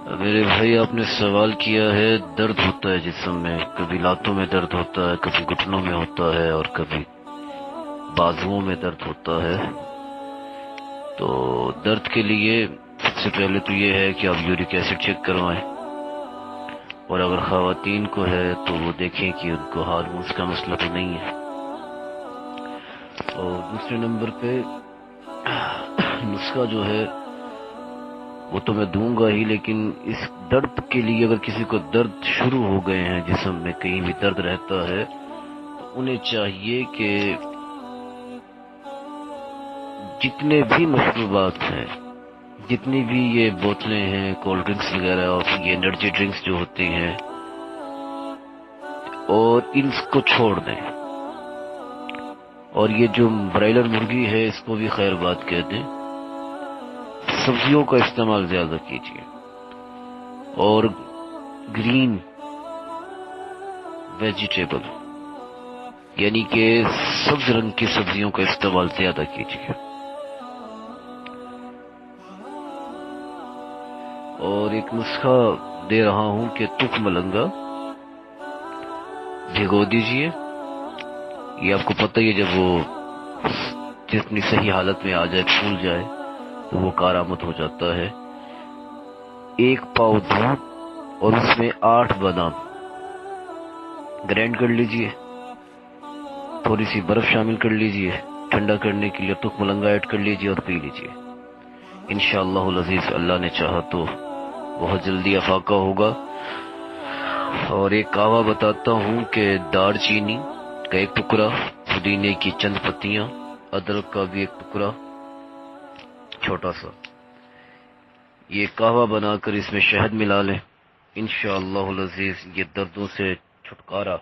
میرے بھائی آپ نے سوال کیا ہے، درد ہوتا ہے جسم میں، کبھی لاتوں میں درد ہوتا ہے، کبھی گھٹنوں میں ہوتا ہے، اور کبھی بازوؤں میں درد ہوتا ہے۔ تو درد کے لیے سب سے پہلے تو یہ ہے کہ آپ یورک ایسڈ چیک کروائیں، اور اگر خواتین کو ہے تو وہ دیکھیں کہ ان کو ہارمونز کا مسئلہ تو نہیں ہے۔ اور دوسرے نمبر پہ نسخہ جو ہے وہ تو میں دوں گا ہی، لیکن اس درد کے لیے اگر کسی کو درد شروع ہو گئے ہیں، جسم میں کہیں بھی درد رہتا ہے، تو انہیں چاہیے کہ جتنے بھی مشروبات ہیں، جتنی بھی یہ بوتلیں ہیں کولڈ ڈرنکس وغیرہ اور یہ انرجی ڈرنکس جو ہوتی ہیں، اور ان کو چھوڑ دیں۔ اور یہ جو برائلر مرغی ہے اس کو بھی خیر بات کہتے ہیں، سبزیوں کا استعمال زیادہ کیجیے، اور گرین ویجیٹیبل یعنی کہ سبز رنگ کی سبزیوں کا استعمال زیادہ کیجیے۔ اور ایک نسخہ دے رہا ہوں کہ تک ملنگا بھگو دیجئے۔ یہ آپ کو پتہ ہی ہے، جب وہ جتنی صحیح حالت میں آ جائے، پھول جائے، تو وہ کارآمد ہو جاتا ہے۔ 1 پاؤ دودھ اور اس میں 8 بادام گرینڈ کر لیجئے، تھوڑی سی برف شامل کر لیجئے، ٹھنڈا کرنے کے لیے تک ملنگا ایڈ کر لیجئے اور پی لیجئے۔ انشاءاللہ العزیز اللہ نے چاہا تو بہت جلدی افاقہ ہوگا۔ اور ایک قہوہ بتاتا ہوں کہ دار چینی کا 1 ٹکڑا، پودینے کی چند پتیاں، ادرک کا بھی 1 ٹکڑا چھوٹا سا، یہ قہوہ بنا کر اس میں شہد ملا لیں، انشاءاللہ العزیز یہ دردوں سے چھٹکارا